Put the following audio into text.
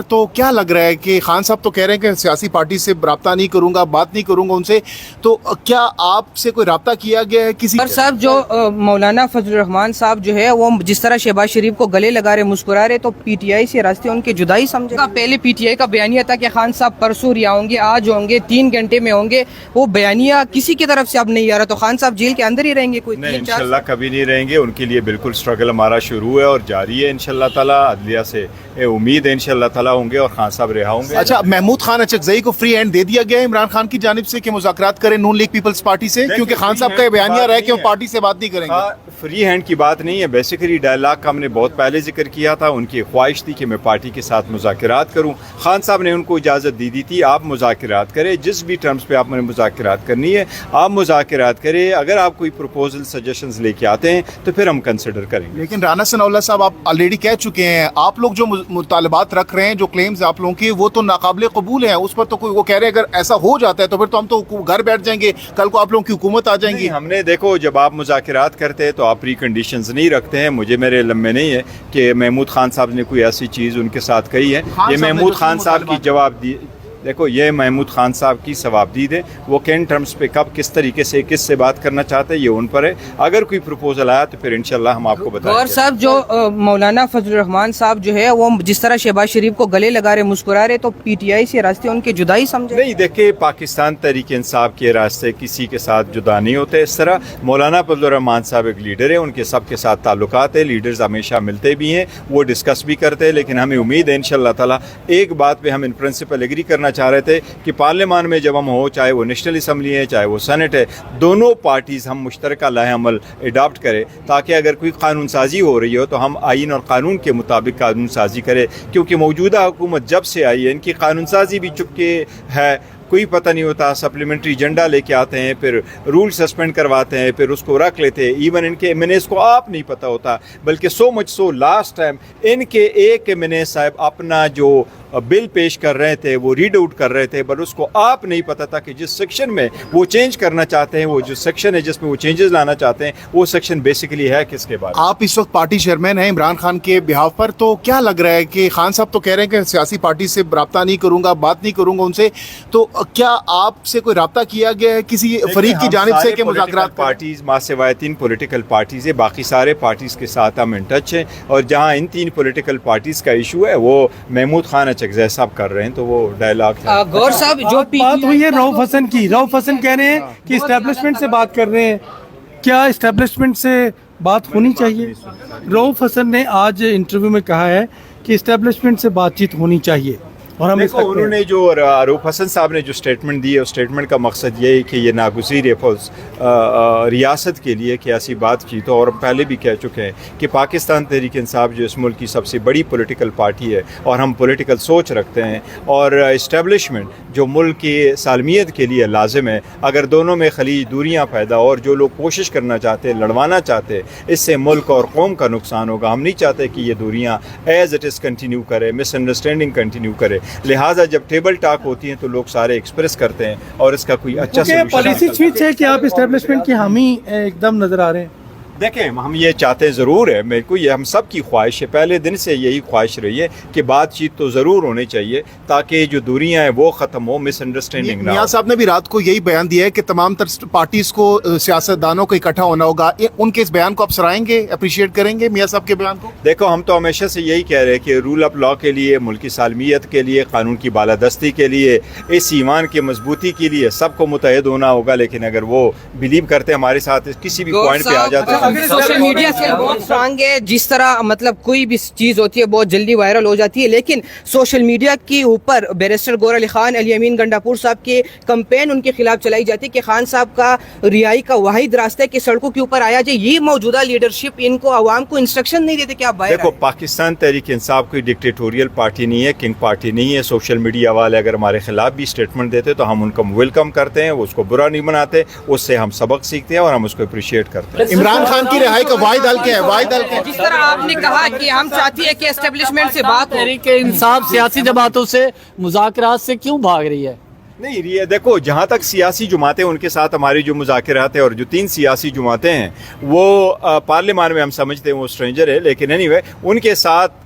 تو کیا لگ رہا ہے کہ خان صاحب تو کہہ رہے ہیں کہ سیاسی پارٹی سے رابطہ نہیں کروں گا، بات نہیں کروں گا ان سے، تو کیا آپ سے کوئی رابطہ کیا گیا ہے کسی؟ اور صاحب جو مولانا فضل الرحمان صاحب جو ہے وہ جس طرح شہباز شریف کو گلے لگا رہے مسکرا رہے، تو پی ٹی آئی سے راستے ان کے جدائی سمجھے گا۔ پہلے پی ٹی آئی کا بیانیہ تھا کہ خان صاحب پرسوں رہا ہوں گے، آج ہوں گے، 3 گھنٹے میں ہوں گے، وہ بیانیہ کسی کی طرف سے اب نہیں آ رہا، تو خان صاحب جیل کے اندر ہی رہیں گے کوئی نہیں، انشاءاللہ کبھی نہیں رہیں گے۔ ان کے لیے بالکل سٹرگل ہمارا شروع ہے اور جاری ہے انشاءاللہ تعالیٰ۔ عدلیہ سے امید ہے انشاءاللہ تعالیٰ ہوں گے اور خان صاحب رہا ہوں گے۔ اچھا، محمود خان اچکزئی کو فری ہینڈ دے دیا گیا ہے عمران خان کی جانب سے کہ مذاکرات کریں نون لیگ پیپلز پارٹی سے، کیونکہ خان صاحب کا یہ بیانیہ رہا ہے کہ وہ پارٹی سے بات نہیں کریں گے۔ فری ہینڈ کی بات نہیں ہے، بیسیکلی ڈائلاگ کا ہم نے بہت پہلے ذکر کیا تھا۔ ان کی خواہش تھی کہ میں پارٹی کے ساتھ مذاکرات کروں، خان صاحب نے ان کو اجازت دی تھی آپ مذاکرات کریں، جس بھی ٹرمز پہ آپ نے مذاکرات کرنی ہے آپ مذاکرات کریں، اگر آپ کوئی پروپوزل سجیشنز لے کے آتے ہیں تو پھر ہم کنسیڈر کریں گے۔ لیکن رانا ثناء اللہ صاحب، آپ آلریڈی کہہ چکے ہیں، آپ لوگ جو مطالبات رکھ رہے ہیں، جو کلیمز آپ لوگوں کے، وہ تو ناقابل قبول ہیں، اس پر تو کوئی، وہ کہہ رہے ہیں اگر ایسا ہو جاتا ہے تو پھر تو ہم تو گھر بیٹھ جائیں گے، کل کو آپ لوگوں کی حکومت آ جائیں گی۔ ہم نے دیکھو، جب آپ مذاکرات کرتے ہیں تو آپ پری کنڈیشنز نہیں رکھتے ہیں۔ مجھے میرے علم میں نہیں ہے کہ محمود خان صاحب نے کوئی ایسی چیز ان کے ساتھ کہی ہے۔ یہ محمود خان صاحب کی جواب دی، دیکھو یہ محمود خان صاحب کی ثوابدید ہے، وہ کن ٹرمز پہ کب کس طریقے سے کس سے بات کرنا چاہتے ہیں یہ ان پر ہے۔ اگر کوئی پروپوزل آیا تو پھر انشاءاللہ ہم آپ کو بتائیں گے۔ اور صاحب جو مولانا فضل الرحمان صاحب جو ہے وہ جس طرح شہباز شریف کو گلے لگا رہے مسکرا رہے، تو پی ٹی آئی سے راستے ان کے جدائی سمجھے؟ نہیں، دیکھیں پاکستان تحریک انصاف کے راستے کسی کے ساتھ جدا نہیں ہوتے اس طرح۔ مولانا فضل الرحمان صاحب ایک لیڈر ہیں، ان کے سب کے ساتھ تعلقات ہیں، لیڈرز ہمیشہ ملتے بھی ہیں، وہ ڈسکس بھی کرتے ہیں، لیکن ہمیں امید ہے انشاءاللہ تعالیٰ ایک بات پہ ہم ان پرنسپل ایگری کرنا چاہ رہے تھے کہ پارلیمان میں جب ہم ہو، چاہے وہ نیشنل اسمبلی ہے چاہے وہ سینٹ ہے، دونوں پارٹیز ہم مشترکہ لائحہ عمل اڈاپٹ کریں، تاکہ اگر کوئی قانون سازی ہو رہی ہو تو ہم آئین اور قانون کے مطابق قانون سازی کریں، کیونکہ موجودہ حکومت جب سے آئی ہے ان کی قانون سازی بھی چپکے ہے، کوئی پتہ نہیں ہوتا، سپلیمنٹری ایجنڈا لے کے آتے ہیں، پھر رول سسپینڈ کرواتے ہیں، پھر اس کو رکھ لیتے ہیں، ایون ان کے MNAs کو آپ نہیں پتہ ہوتا، بلکہ سو مچ سو لاسٹ ٹائم ان کے ایک MNA صاحب اپنا جو بل پیش کر رہے تھے وہ ریڈ آؤٹ کر رہے تھے، پر اس کو آپ نہیں پتہ تھا کہ جس سیکشن میں وہ چینج کرنا چاہتے ہیں، وہ جو سیکشن ہے جس میں وہ چینجز لانا چاہتے ہیں، وہ سیکشن بیسیکلی ہے کس کے بارے میں۔ آپ اس وقت پارٹی چیئرمین ہیں عمران خان کے بہاف پر، تو کیا لگ رہا ہے کہ خان صاحب تو کہہ رہے ہیں کہ سیاسی پارٹی سے رابطہ نہیں کروں گا، بات نہیں کروں گا ان سے، تو کیا آپ سے کوئی رابطہ کیا گیا ہے کسی فریق کی جانب سے کہ مذاکرات؟ پارٹیز ماں سوائے 3 پولیٹیکل پارٹیز ہے، باقی سارے پارٹیز کے ساتھ ہم ان ٹچ ہیں، اور جہاں ان 3 پولیٹیکل پارٹیز کا ایشو ہے وہ محمود خان اچکزئی صاحب کر رہے ہیں، تو وہ ڈائلاگ ہے۔ غور صاحب جو بات ہوئی ہے رؤف حسن کی، رؤف حسن کہہ رہے ہیں کہ اسٹیبلشمنٹ سے بات کر رہے ہیں، کیا اسٹیبلشمنٹ سے بات ہونی چاہیے؟ رؤف حسن نے آج انٹرویو میں کہا ہے کہ اسٹیبلشمنٹ سے بات چیت ہونی چاہیے، اور ہم دیکھو انہوں نے جو رؤف حسن صاحب نے جو اسٹیٹمنٹ دی ہے، اس اسٹیٹمنٹ کا مقصد یہ ہے کہ یہ ناگزیر ریاست کے لیے کہ ایسی بات چیت ہو، اور ہم پہلے بھی کہہ چکے ہیں کہ پاکستان تحریک انصاف جو اس ملک کی سب سے بڑی پولیٹیکل پارٹی ہے، اور ہم پولیٹیکل سوچ رکھتے ہیں، اور اسٹیبلشمنٹ جو ملک کی سالمیت کے لیے لازم ہے، اگر دونوں میں خلیج دوریاں پیدا، اور جو لوگ کوشش کرنا چاہتے ہیں، لڑوانا چاہتے ہیں، اس سے ملک اور قوم کا نقصان ہوگا۔ ہم نہیں چاہتے کہ یہ دوریاں ایز اٹ از کنٹینیو کرے، مس انڈرسٹینڈنگ کنٹینیو کرے، لہٰذا جب ٹیبل ٹاک ہوتی ہیں تو لوگ سارے ایکسپریس کرتے ہیں اور اس کا کوئی اچھا سولوشن۔ پالیسی سوئچ ہے کہ آپ اسٹیبلشمنٹ کی حامی ایک دم نظر آ رہے ہیں؟ دیکھیں ہم یہ چاہتے ضرور ہے، میرے کو یہ ہم سب کی خواہش ہے، پہلے دن سے یہی خواہش رہی ہے کہ بات چیت تو ضرور ہونی چاہیے تاکہ جو دوریاں ہیں وہ ختم ہو، مس انڈرسٹینڈنگ نہ ہو۔ میاں صاحب نے بھی رات کو یہی بیان دیا ہے کہ تمام تر پارٹیز کو، سیاستدانوں کو اکٹھا ہونا ہوگا، ان کے اس بیان کو آپ سرائیں گے، اپریشیٹ کریں گے میاں صاحب کے بیان کو؟ دیکھو ہم تو ہمیشہ سے یہی کہہ رہے ہیں کہ رول آف لا کے لیے، ملک کی سالمیت کے لیے، قانون کی بالادستی کے لیے، اس ایمان کی مضبوطی کے لیے سب کو متحد ہونا ہوگا، لیکن اگر وہ بلیو کرتے ہمارے ساتھ کسی بھی پوائنٹ پہ آ جاتے ہیں۔ سوشل میڈیا سے بہت اسٹرانگ ہے، جس طرح مطلب کوئی بھی چیز ہوتی ہے بہت جلدی وائرل ہو جاتی ہے، لیکن سوشل میڈیا کے اوپر بیرسٹر گور علی خان، علی امین گنڈاپور صاحب کے کمپین ان کے خلاف چلائی جاتی ہے کہ خان صاحب کا رہائی کا واحد راستہ ہے کہ سڑکوں کے اوپر آیا جائے، یہ موجودہ لیڈرشپ ان کو، عوام کو انسٹرکشن نہیں دیتے کہ آپ باہر دیکھو پاکستان تحریک انصاف کوئی ڈکٹیٹوریل پارٹی نہیں ہے، کنگ پارٹی نہیں ہے۔ سوشل میڈیا والے اگر ہمارے خلاف بھی اسٹیٹمنٹ دیتے تو ہم ان کو ویلکم کرتے ہیں، اس کو برا نہیں بناتے، اس سے ہم سبق سیکھتے ہیں اور ہم اس کو اپریشیٹ کرتے ہیں۔ عمران خان کی رہائی کا واحد حل کیا ہے؟ واحد حل کیا ہے؟ جس طرح آپ نے کہا کہ ہم چاہتے ہیں کہ اسٹیبلشمنٹ سے بات ہو، تحریک انصاف سیاسی جماعتوں سے مذاکرات سے کیوں بھاگ رہی ہے؟ نہیں، یہ دیکھو جہاں تک سیاسی جماعتیں ان کے ساتھ ہماری جو مذاکرات ہیں، اور جو 3 سیاسی جماعتیں ہیں وہ پارلیمان میں ہم سمجھتے ہیں وہ اسٹرینجر ہے، لیکن اینی وے ان کے ساتھ